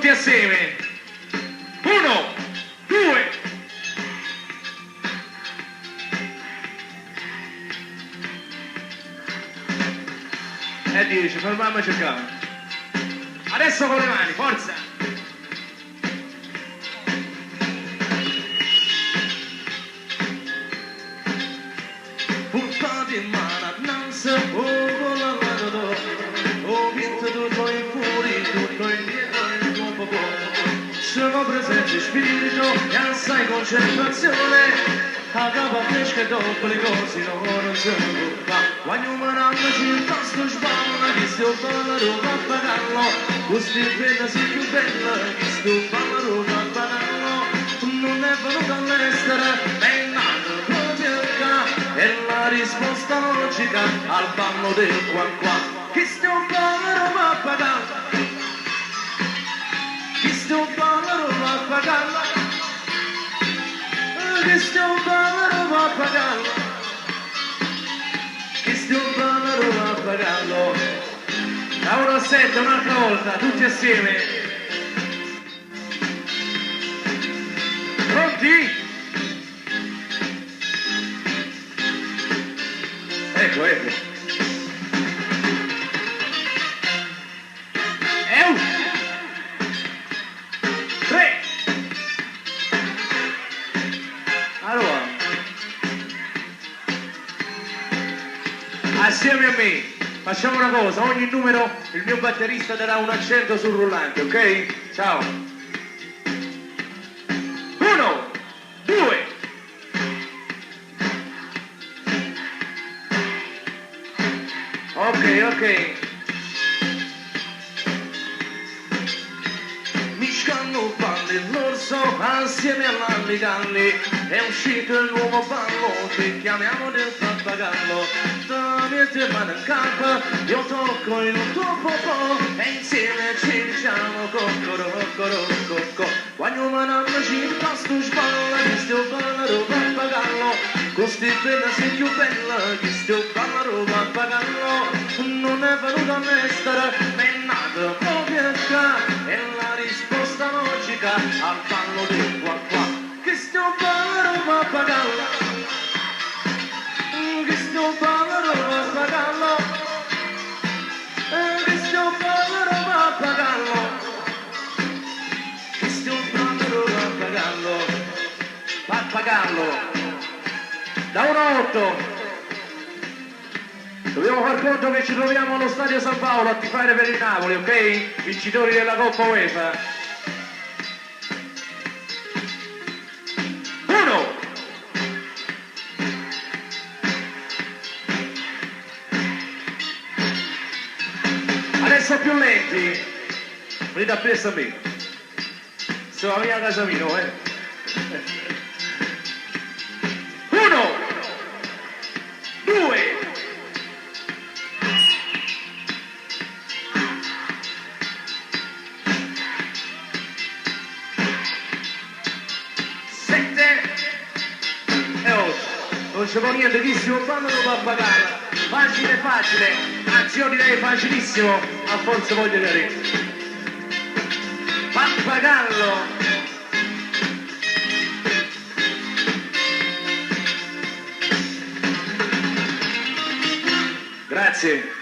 Tutti assieme. 1, 2. E 10, fermiamo e cerchiamo. Adesso con le mani, forza! Portati in mano innanzi, con la mano ho vinto tutto in fuori, tutto indietro in tuo popolo. Sono presente spirito e assai concentrazione. A capo fresca e dopo le cose non si può fare. Quando mi ranno il tasto sballa, che sto ballando a pagarlo. Questa è bella, sei più bella, che sto ballando a pagarlo. Non è venuto all'estero, è nato proprio qua. E la risposta logica al ballo del qua qua. Che sto ballando a pagarlo. Che sto ballando a pagarlo. Che sto ballando a pagarlo. Che sto ballando a pagarlo. Da 1 a 7, un'altra volta, tutti assieme. Pronti? Ecco, ecco. E 1, 3. Allora, assieme a me facciamo una cosa, ogni numero il mio batterista darà un accento sul rullante, ok? Ciao. 1, 2. Ok, ok. Mi scanno balli l'orso assieme all'alligalli. È uscito il nuovo ballo che chiamiamo del pappagallo. Metti mano in capo, io tocco il tuo popò e insieme ci diciamo coccoro, coccoro, cocco. Quando mangiamo ci tasto sballa, che sto ballando pappagallo. Questa è bella, sei più bella, che sto ballando pappagallo. Non è venuto all'estero, è nato proprio qua. E la risposta logica al ballo del qua qua. Che sto ballando pappagallo. Che sto ballando pappagallo. Che sto ballando pappagallo. Che sto ballando pappagallo. Pappagallo. Da 1 a 8. Dobbiamo far conto che ci troviamo allo stadio San Paolo a tifare per il Napoli, ok? Vincitori della Coppa UEFA. 1. Adesso più lenti. Venite appresso a me. Sono la mia casa mia, 1, 2. 7 e 8. Non c'è più niente, chi si ballo pappagallo. Facile facile, anzi io direi facilissimo, a forza voglio dire. Pappagallo. Grazie.